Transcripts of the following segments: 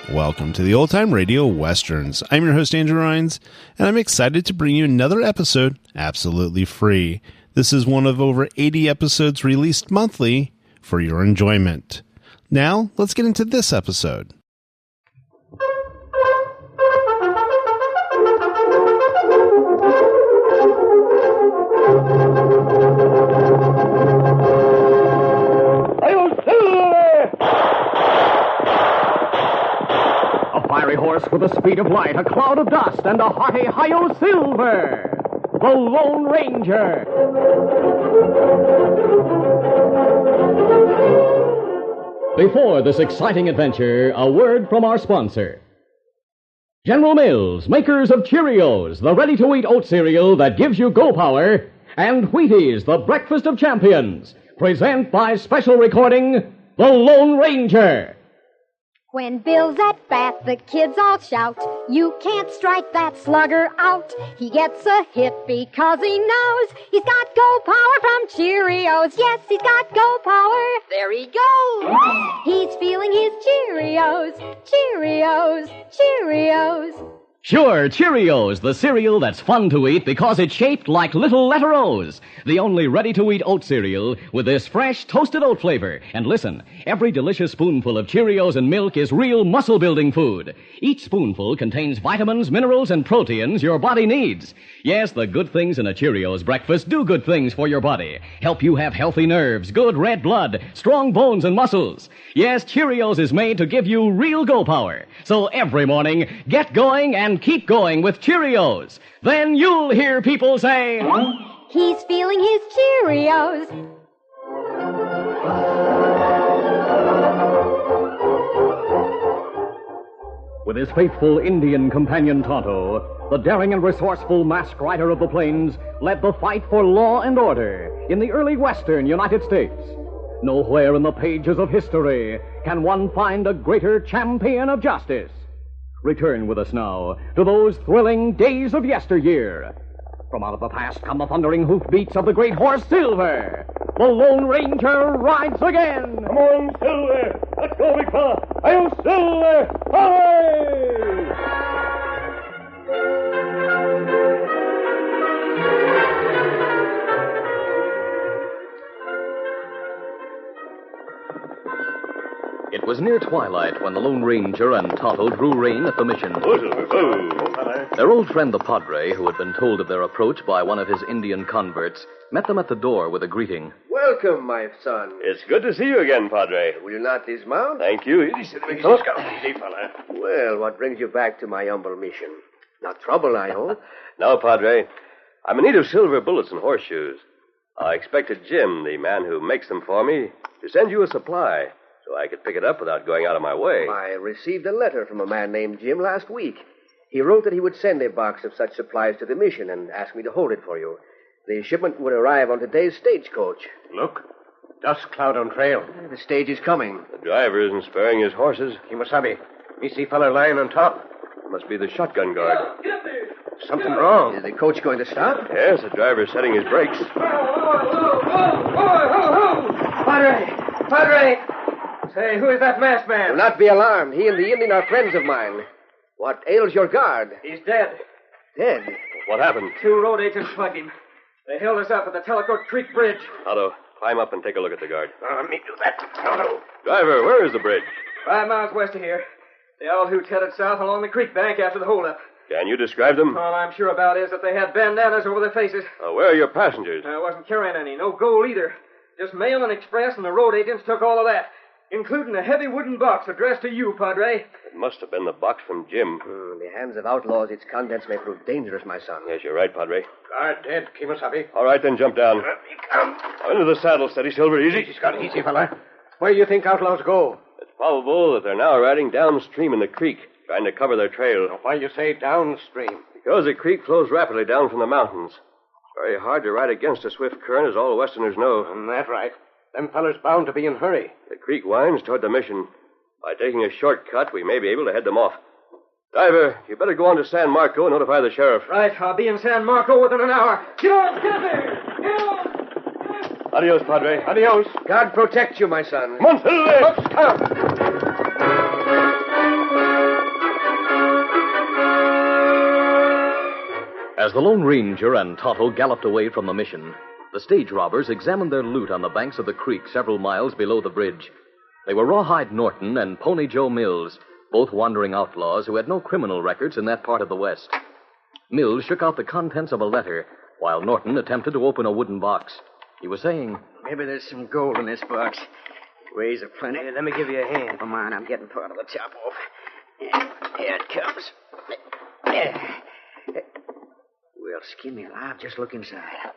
Welcome to the Old Time Radio Westerns. I'm your host, Andrew Rhynes, and I'm excited to bring you another episode absolutely free. This is one of over 80 episodes released monthly for your enjoyment. Now, let's get into this episode. Horse with the speed of light, a cloud of dust, and a hearty Hi-Yo Silver, the Lone Ranger. Before this exciting adventure, a word from our sponsor. General Mills, makers of Cheerios, the ready-to-eat oat cereal that gives you go power, and Wheaties, the breakfast of champions, present by special recording, The Lone Ranger. When Bill's at bat, the kids all shout, "You can't strike that slugger out." He gets a hit because he knows he's got go power from Cheerios. Yes, he's got go power. There he goes. He's feeling his Cheerios, Cheerios, Cheerios. Sure, Cheerios, the cereal that's fun to eat because it's shaped like little letter O's. The only ready-to-eat oat cereal with this fresh toasted oat flavor. And listen, every delicious spoonful of Cheerios and milk is real muscle-building food. Each spoonful contains vitamins, minerals, and proteins your body needs. Yes, the good things in a Cheerios breakfast do good things for your body. Help you have healthy nerves, good red blood, strong bones and muscles. Yes, Cheerios is made to give you real go power. So every morning, get going and keep going with Cheerios. Then you'll hear people say, "He's feeling his Cheerios." With his faithful Indian companion Tonto, the daring and resourceful masked rider of the plains led the fight for law and order in the early western United States. Nowhere in the pages of history can one find a greater champion of justice. Return with us now to those thrilling days of yesteryear. From out of the past come the thundering hoofbeats of the great horse Silver. The Lone Ranger rides again. Come on, Silver. Let's go, big fella. Hi-yo, Silver. Hooray! It was near twilight when the Lone Ranger and Tonto drew rein at the mission. Their old friend, the Padre, who had been told of their approach by one of his Indian converts, met them at the door with a greeting. Welcome, my son. It's good to see you again, Padre. Will you not dismount? Thank you. Easy, fella. Well, what brings you back to my humble mission? Not trouble, I hope. No, Padre. I'm in need of silver bullets and horseshoes. I expected Jim, the man who makes them for me, to send you a supply so I could pick it up without going out of my way. I received a letter from a man named Jim last week. He wrote that he would send a box of such supplies to the mission and asked me to hold it for you. The shipment would arrive on today's stagecoach. Look. Dust cloud on trail. The stage is coming. The driver isn't sparing his horses. Kimasabi. Me see feller lying on top. Must be the shotgun guard. Something wrong. Is the coach going to stop? Yes, the driver's setting his brakes. Padre! Say, who is that masked man? Do not be alarmed. He and the Indian are friends of mine. What ails your guard? He's dead. Dead? What happened? 2 road agents slugged him. They held us up at the Tellicote Creek Bridge. Otto, climb up and take a look at the guard. Let me do that. No. Driver, where is the bridge? 5 miles west of here. The owl hoots headed south along the creek bank after the holdup. Can you describe them? All I'm sure about is that they had bandanas over their faces. Where are your passengers? I wasn't carrying any. No gold either. Just mail and express, and the road agents took all of that, including a heavy wooden box addressed to you, Padre. It must have been the box from Jim. In the hands of outlaws, its contents may prove dangerous, my son. Yes, you're right, Padre. Guard dead, Kimasabi. All right, then jump down. Come. Into the saddle, steady, Silver, easy. Easy, fella. Where do you think outlaws go? It's probable that they're now riding downstream in the creek, trying to cover their trail. Why you say downstream? Because the creek flows rapidly down from the mountains. It's very hard to ride against a swift current, as all Westerners know. That's right. Them fellers bound to be in hurry. The creek winds toward the mission. By taking a shortcut, we may be able to head them off. Driver, you better go on to San Marco and notify the sheriff. Right, I'll be in San Marco within an hour. Get on, get there! Get on! Adios, Padre. Adios. God protect you, my son. Come on, Silver! Up, scout. As the Lone Ranger and Tonto galloped away from the mission, the stage robbers examined their loot on the banks of the creek several miles below the bridge. They were Rawhide Norton and Pony Joe Mills, both wandering outlaws who had no criminal records in that part of the West. Mills shook out the contents of a letter, while Norton attempted to open a wooden box. He was saying, Maybe there's some gold in this box. Weighs a plenty. Let me give you a hand. Never mind, I'm getting part of the top off. Here it comes. Well, skin me alive. Just look inside.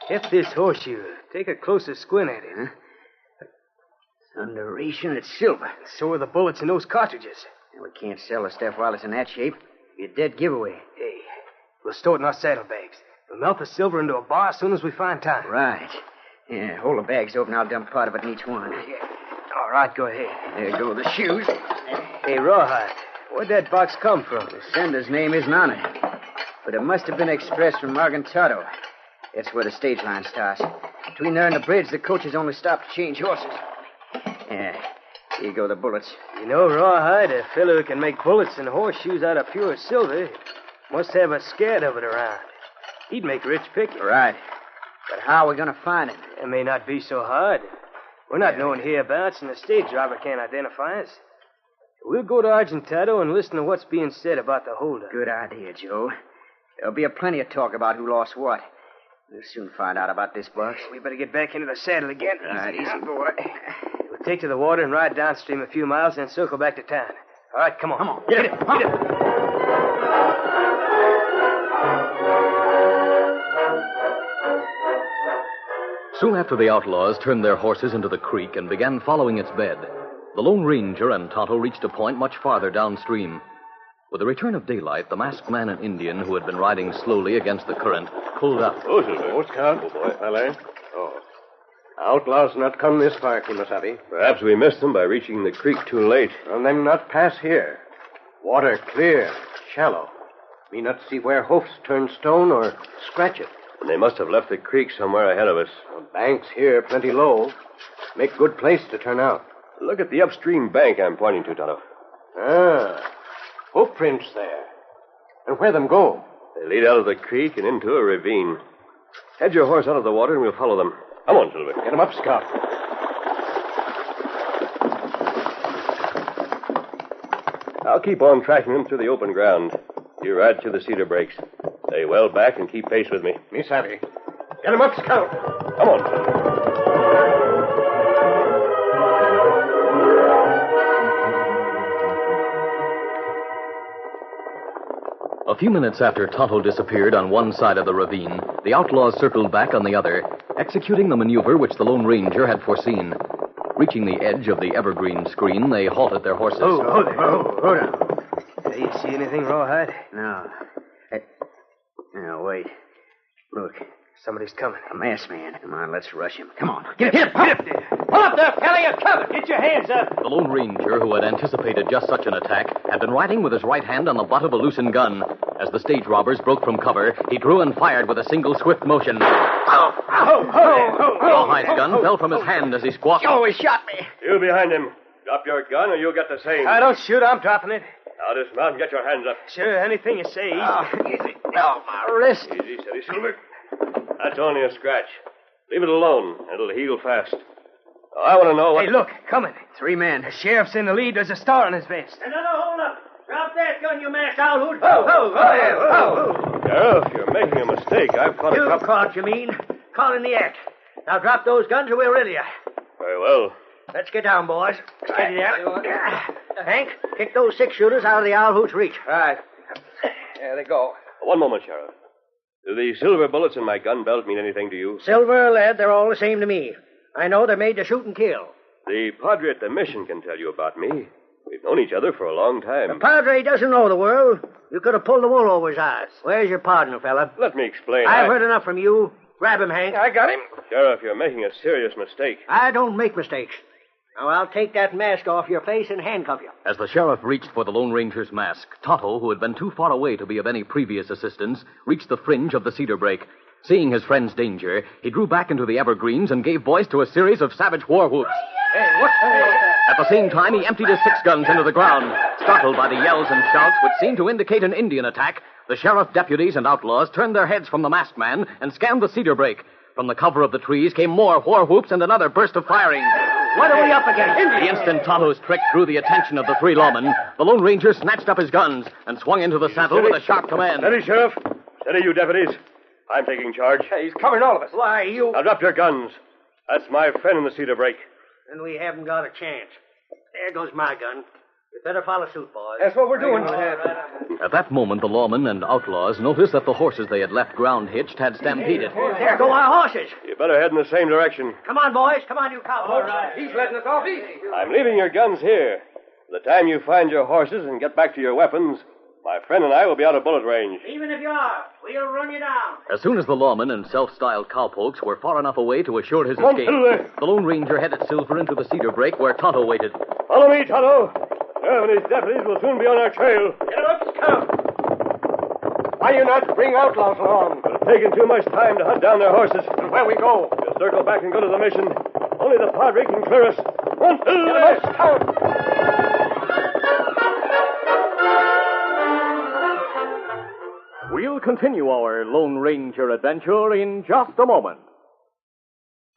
Get this horseshoe. Take a closer squint at it. Huh? Thunderation, it's silver. So are the bullets in those cartridges. We can't sell the stuff while it's in that shape. Be a dead giveaway. Hey, we'll store it in our saddlebags. We'll melt the silver into a bar as soon as we find time. Right. Yeah, hold the bags open. I'll dump part of it in each one. Yeah. All right, go ahead. There go the shoes. Hey, Rawhide, where'd that box come from? The sender's name isn't on it. But it must have been expressed from Morgantato. That's where the stage line starts. Between there and the bridge, the coaches only stop to change horses. Yeah, here go the bullets. You know, Rawhide, a fellow who can make bullets and horseshoes out of pure silver must have a scad of it around. He'd make rich picking. Right. But how are we going to find it? It may not be so hard. We're not known hereabouts, and the stage driver can't identify us. We'll go to Argentado and listen to what's being said about the holdup. Good idea, Joe. There'll be a plenty of talk about who lost what. We'll soon find out about this box. We better get back into the saddle again. Right, easy, boy. We'll take to the water and ride downstream a few miles, then circle back to town. All right, come on. Come on. Get it. Get it. Soon after the outlaws turned their horses into the creek and began following its bed, the Lone Ranger and Tonto reached a point much farther downstream. With the return of daylight, the masked man and Indian, who had been riding slowly against the current, pulled up. Oh, Silver. Oh, Scout. Oh, boy. Valet. Oh. Outlaws not come this far, Kimasabi. Perhaps we missed them by reaching the creek too late. And them not pass here. Water clear, shallow. Me not see where hoofs turn stone or scratch it. And they must have left the creek somewhere ahead of us. The banks here plenty low. Make good place to turn out. Look at the upstream bank I'm pointing to, Tonto. Ah. Footprints there. And where them go? They lead out of the creek and into a ravine. Head your horse out of the water and we'll follow them. Come on, Silver. Get 'em up, Scout. I'll keep on tracking them through the open ground. You ride through the cedar breaks. Stay well back and keep pace with me. Me savvy. Get 'em up, Scout. Come on, Silver. A few minutes after Tonto disappeared on one side of the ravine, the outlaws circled back on the other, executing the maneuver which the Lone Ranger had foreseen. Reaching the edge of the evergreen screen, they halted their horses. Hold on. Hey, you see anything, Rawhide? No. No, wait. Look, Somebody's coming. a masked man. Come on, let's rush him. Come on. Get him! Pull up there, fella! You're covered! Get your hands up! The Lone Ranger, who had anticipated just such an attack, had been riding with his right hand on the butt of a loosened gun. As the stage robbers broke from cover, he drew and fired with a single swift motion. Rawhide's gun fell from his hand as he squawked. Oh, he shot me. You behind him. Drop your gun or you'll get the same. Don't shoot. I'm dropping it. Now dismount and get your hands up. Sure, anything you say. Easy. Oh, my wrist. Easy, steady, Silver. That's only a scratch. Leave it alone. It'll heal fast. Now, I want to know what... Hey, look, coming. 3 men. The sheriff's in the lead. There's a star on his vest. No, hold up. Drop that gun, you masked outhoot. Sheriff, you're making a mistake. I've caught a You couple... caught, you mean. Caught in the act. Now drop those guns or we'll riddle you. Very well. Let's get down, boys. Steady there. Hank, kick those 6-shooters out of the owl hoot's reach. Right. There they go. One moment, Sheriff. Do the silver bullets in my gun belt mean anything to you? Silver or lead, they're all the same to me. I know they're made to shoot and kill. The padre at the mission can tell you about me. We've known each other for a long time. The padre doesn't know the world. You could have pulled the wool over his eyes. Where's your partner, fella? Let me explain. I've heard enough from you. Grab him, Hank. I got him. Sheriff, you're making a serious mistake. I don't make mistakes. Now, I'll take that mask off your face and handcuff you. As the sheriff reached for the Lone Ranger's mask, Tonto, who had been too far away to be of any previous assistance, reached the fringe of the cedar brake. Seeing his friend's danger, he drew back into the evergreens and gave voice to a series of savage war whoops. Hey, what's that? At the same time, he emptied his 6 guns into the ground. Startled by the yells and shouts which seemed to indicate an Indian attack, the sheriff, deputies, and outlaws turned their heads from the masked man and scanned the cedar brake. From the cover of the trees came more war whoops and another burst of firing. What are we up against? The instant Tonto's trick drew the attention of the 3 lawmen, the Lone Ranger snatched up his guns and swung into the saddle with a sharp command. Steady, Sheriff. Steady, you deputies. I'm taking charge. Hey, he's covering all of us. Why, you... Now drop your guns. That's my friend in the cedar brake. Then we haven't got a chance. There goes my gun. You better follow suit, boys. That's what we're doing. At that moment, the lawmen and outlaws noticed that the horses they had left ground hitched had stampeded. There go our horses. You better head in the same direction. Come on, boys. Come on, you cowboys. All right. He's letting us off easy. I'm leaving your guns here. By the time you find your horses and get back to your weapons, my friend and I will be out of bullet range. Even if you are, we'll run you down. As soon as the lawmen and self-styled cowpokes were far enough away to assure his Come on, escape, Silver. the Lone Ranger headed Silver into the cedar brake where Tonto waited. Follow me, Tonto. Sheriff and his deputies will soon be on our trail. Get him up, Scout. Why you not bring outlaws along? It's taken too much time to hunt down their horses. And where we go? We'll circle back and go to the mission. Only the padre can clear us. Come on, Get him up, Scout. We'll continue our Lone Ranger adventure in just a moment.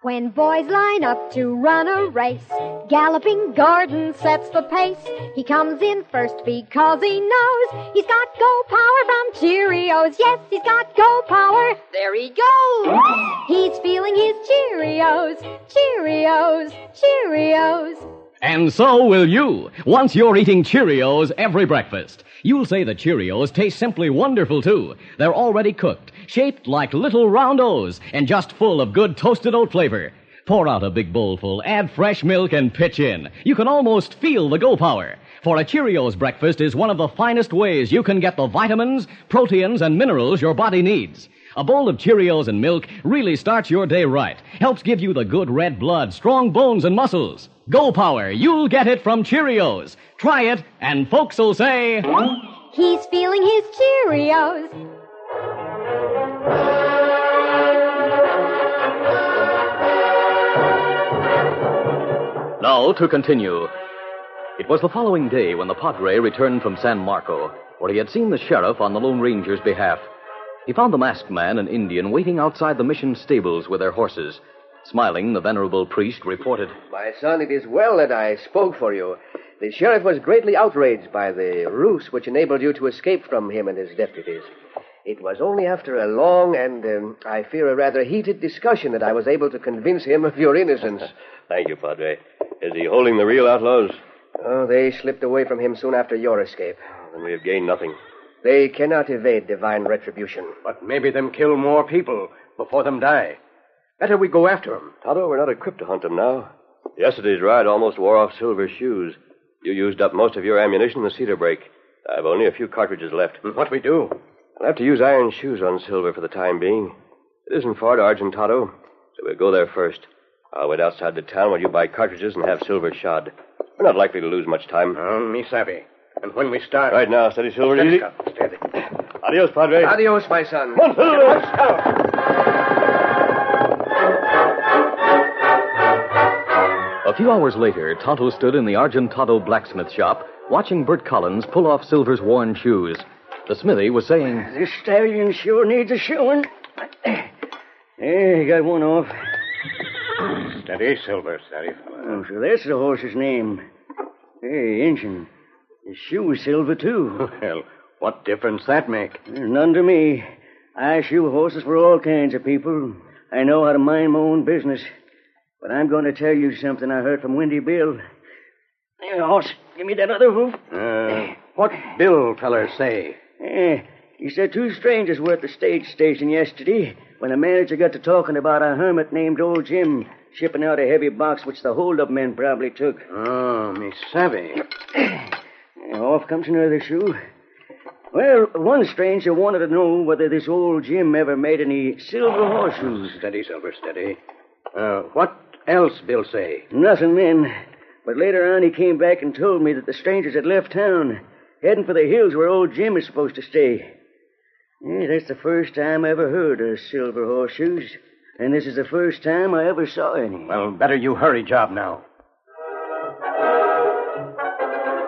When boys line up to run a race, Galloping Gordon sets the pace. He comes in first because he knows he's got go power from Cheerios. Yes, he's got go power. There he goes. He's feeling his Cheerios, Cheerios, Cheerios. And so will you. Once you're eating Cheerios every breakfast, you'll say the Cheerios taste simply wonderful, too. They're already cooked, shaped like little round O's, and just full of good toasted oat flavor. Pour out a big bowlful, add fresh milk, and pitch in. You can almost feel the go power. For a Cheerios breakfast is one of the finest ways you can get the vitamins, proteins, and minerals your body needs. A bowl of Cheerios and milk really starts your day right. Helps give you the good red blood, strong bones, and muscles. Go Power, you'll get it from Cheerios. Try it, and folks will say... He's feeling his Cheerios. Now to continue. It was the following day when the Padre returned from San Marco, where he had seen the sheriff on the Lone Ranger's behalf. He found the masked man and Indian waiting outside the mission stables with their horses. Smiling, the venerable priest reported, My son, it is well that I spoke for you. The sheriff was greatly outraged by the ruse which enabled you to escape from him and his deputies. It was only after a long and, I fear, a rather heated discussion that I was able to convince him of your innocence. Thank you, Padre. Is he holding the real outlaws? Oh, they slipped away from him soon after your escape. Then we have gained nothing. They cannot evade divine retribution. But maybe them kill more people before them die. Better we go after them. Tonto, we're not equipped to hunt them now. Yesterday's ride almost wore off Silver's shoes. You used up most of your ammunition in the cedar brake. I've only a few cartridges left. What we do? I'll have to use iron shoes on Silver for the time being. It isn't far to Argentado, so we'll go there first. I'll wait outside the town while you buy cartridges and have Silver shod. We're not likely to lose much time. Me savvy. And when we start... Right now, steady, Silver, Steady, easy. Scout, steady. Adios, Padre. Adios, my son. Come on, Silver. A few hours later, Tonto stood in the Argentado blacksmith shop, watching Bert Collins pull off Silver's worn shoes. The smithy was saying, This stallion sure needs a shoeing. There, got one off. Steady, Silver, steady, fella. Oh, so that's the horse's name. Hey, Injun. His shoe is silver, too. Well, what difference that make? None to me. I shoe horses for all kinds of people. I know how to mind my own business. But I'm going to tell you something I heard from Windy Bill. Hey, horse, give me that other hoof. What Bill feller say? He said 2 strangers were at the stage station yesterday when the manager got to talking about a hermit named Old Jim shipping out a heavy box which the hold-up men probably took. Oh, me savvy. Off comes another shoe. Well, one stranger wanted to know whether this Old Jim ever made any silver horseshoes. Steady, Silver, steady. What else Bill say? Nothing then. But later on, he came back and told me that the strangers had left town, heading for the hills where old Jim is supposed to stay. Yeah, that's the first time I ever heard of silver horseshoes, and this is the first time I ever saw any. Well, better you hurry, Job, now.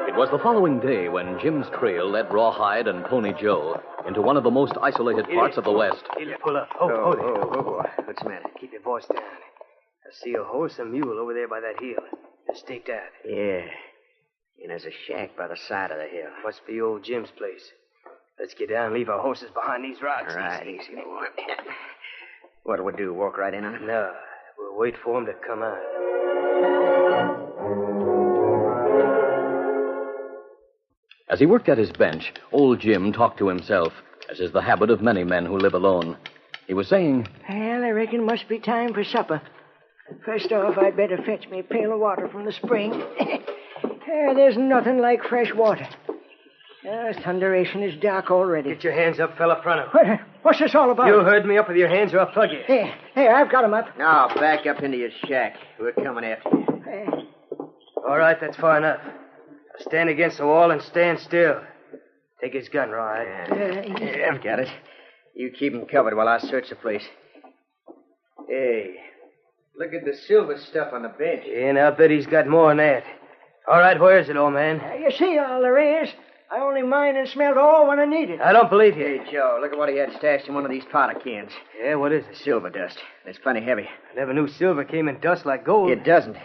It was the following day when Jim's trail led Rawhide and Pony Joe into one of the most isolated parts of the West. Here, pull up. Hold it. Oh. What's the matter? Keep your voice down. I see a horse and mule over there by that hill. Just staked out. Yeah. And there's a shack by the side of the hill. Must be old Jim's place. Let's get down and leave our horses behind these rocks. Right, easy, boy. What'll we do, walk right in on it? No, we'll wait for him to come out. As he worked at his bench, old Jim talked to himself, as is the habit of many men who live alone. He was saying, Well, I reckon must be time for supper. First off, I'd better fetch me a pail of water from the spring. There's nothing like fresh water. Thunderation is dark already. Get your hands up, fella, Pronto. What's this all about? You heard me up with your hands or I'll plug you. Here, I've got 'em up. Now, back up into your shack. We're coming after you. All right, that's far enough. Stand against the wall and stand still. Take his gun, Rawhide. Yeah, I've got it. You keep him covered while I search the place. Hey, look at the silver stuff on the bench. And I'll bet he's got more than that. All right, where is it, old man? You see all there is. I only mined and smelled all when I needed. I don't believe you. Hey, Joe, look at what he had stashed in one of these powder cans. Yeah, what is it? Silver dust. It's plenty heavy. I never knew silver came in dust like gold. It doesn't.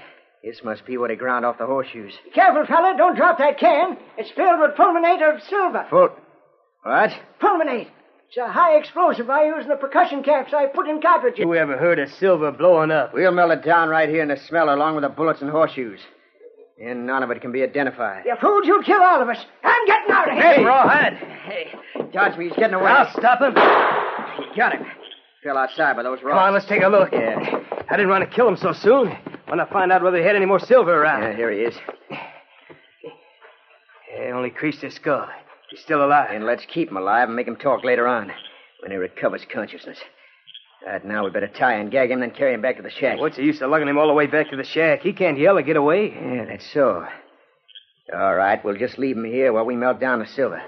This must be what he ground off the horseshoes. Be careful, fella. Don't drop that can. It's filled with fulminate of silver. What? Fulminate. It's a high explosive I use in the percussion caps I put in cartridges. Who ever heard of silver blowing up? We'll melt it down right here in the smelter along with the bullets and horseshoes. And none of it can be identified. You fools, you'll kill all of us. I'm getting out of here. Hey, Rawhide. Hey, dodge me. He's getting away. I'll stop him. You got him. Fell outside by those rocks. Come on, let's take a look. Yeah. I didn't want to kill him so soon. Want to find out whether he had any more silver around. Yeah, here he is. Yeah, only creased his skull. He's still alive. And let's keep him alive and make him talk later on, when he recovers consciousness. Right now, we better tie and gag him, then carry him back to the shack. What's the use of lugging him all the way back to the shack? He can't yell or get away. Yeah, that's so. All right, we'll just leave him here while we melt down the silver.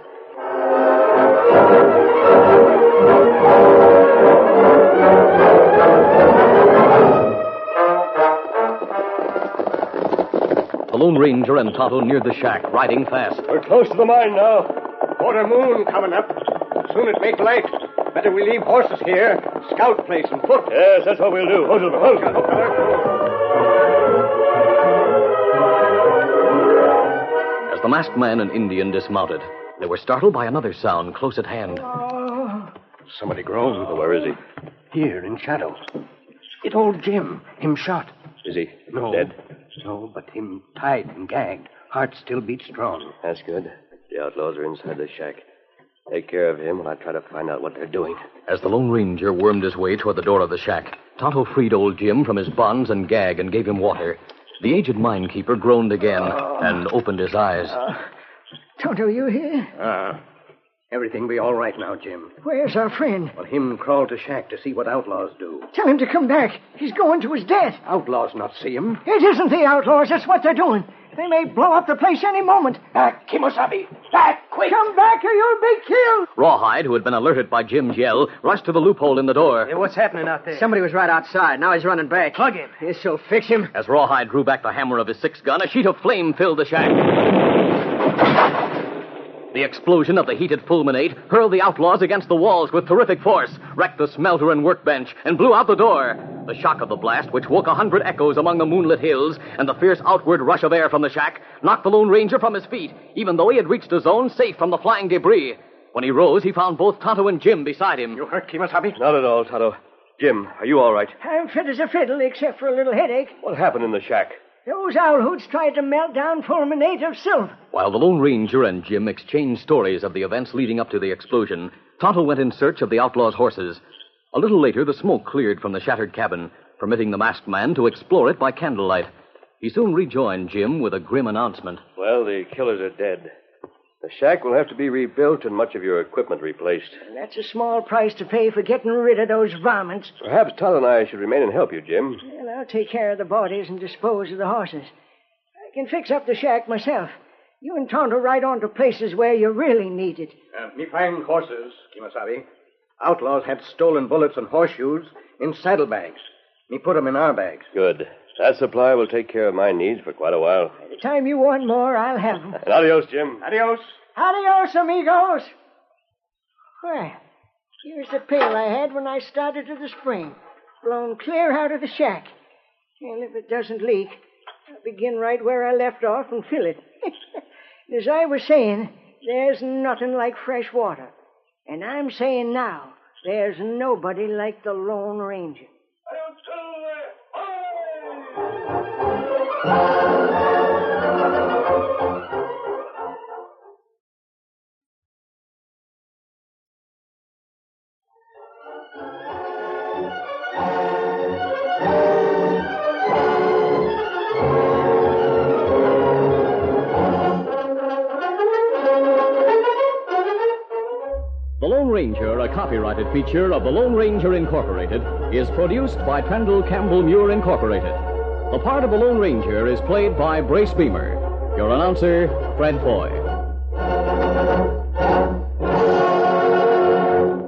The Lone Ranger and Tonto neared the shack, riding fast. We're close to the mine now. Quarter moon coming up. Soon it make light. Better we leave horses here. Scout place on foot. Yes, that's what we'll do. Hold. As the masked man and Indian dismounted, they were startled by another sound close at hand. Somebody groaned. Where is he? Here in shadow. It old Jim. Him shot. Is he No. dead? No, but him tied and gagged. Heart still beats strong. That's good. The outlaws are inside the shack. Take care of him while I try to find out what they're doing. As the Lone Ranger wormed his way toward the door of the shack, Tonto freed old Jim from his bonds and gag and gave him water. The aged minekeeper groaned again and opened his eyes. Tonto, you here? Everything be all right now, Jim. Where's our friend? Well, him crawled to shack to see what outlaws do. Tell him to come back. He's going to his death. Outlaws not see him. It isn't the outlaws. That's what they're doing. They may blow up the place any moment. Back, Kimosabe! Back, quick! Come back or you'll be killed. Rawhide, who had been alerted by Jim's yell, rushed to the loophole in the door. Hey, what's happening out there? Somebody was right outside. Now he's running back. Plug him. This'll fix him. As Rawhide drew back the hammer of his six-gun, a sheet of flame filled the shack. The explosion of the heated fulminate hurled the outlaws against the walls with terrific force, wrecked the smelter and workbench, and blew out the door. The shock of the blast, which woke 100 echoes among the moonlit hills, and the fierce outward rush of air from the shack, knocked the Lone Ranger from his feet, even though he had reached a zone safe from the flying debris. When he rose, he found both Tonto and Jim beside him. You hurt, Kimosabe? Not at all, Tonto. Jim, are you all right? I'm fit as a fiddle, except for a little headache. What happened in the shack? Those owl hoots tried to melt down fulminate of silver. While the Lone Ranger and Jim exchanged stories of the events leading up to the explosion, Tonto went in search of the outlaws' horses. A little later, the smoke cleared from the shattered cabin, permitting the masked man to explore it by candlelight. He soon rejoined Jim with a grim announcement. Well, the killers are dead. The shack will have to be rebuilt and much of your equipment replaced. That's a small price to pay for getting rid of those varmints. Perhaps Tonto and I should remain and help you, Jim. Well, I'll take care of the bodies and dispose of the horses. I can fix up the shack myself. You and Tonto ride on to places where you really need it. Me find horses, Kimasabi. Outlaws had stolen bullets and horseshoes in saddlebags. Me put 'em in our bags. Good. That supply will take care of my needs for quite a while. By the time you want more, I'll have them. And adios, Jim. Adios. Adios, amigos. Well, here's the pail I had when I started to the spring. Blown clear out of the shack. And if it doesn't leak, I'll begin right where I left off and fill it. As I was saying, there's nothing like fresh water. And I'm saying now, there's nobody like the Lone Ranger. The Lone Ranger, a copyrighted feature of the Lone Ranger Incorporated, is produced by Trendle Campbell Muir Incorporated. The part of the Lone Ranger is played by Brace Beamer. Your announcer, Fred Foy.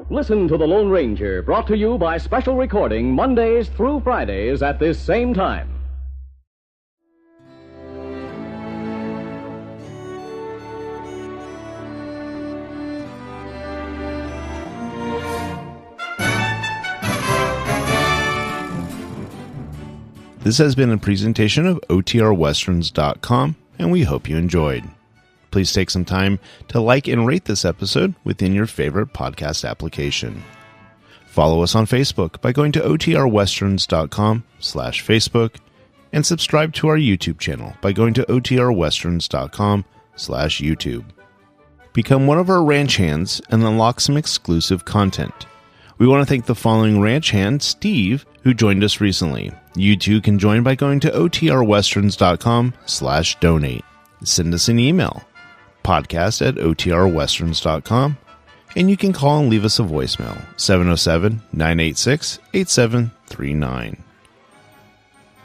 Listen to The Lone Ranger, brought to you by special recording Mondays through Fridays at this same time. This has been a presentation of OTRWesterns.com, and we hope you enjoyed. Please take some time to like and rate this episode within your favorite podcast application. Follow us on Facebook by going to OTRWesterns.com/Facebook, and subscribe to our YouTube channel by going to OTRWesterns.com/YouTube. Become one of our ranch hands and unlock some exclusive content. We want to thank the following ranch hand, Steve, who joined us recently. You too can join by going to OTRWesterns.com/donate. Send us an email, podcast@OTRWesterns.com, and you can call and leave us a voicemail, 707-986-8739.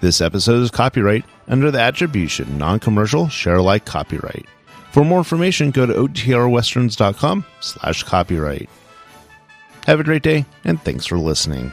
This episode is copyright under the attribution, non-commercial, share-alike copyright. For more information, go to OTRWesterns.com/copyright. Have a great day, and thanks for listening.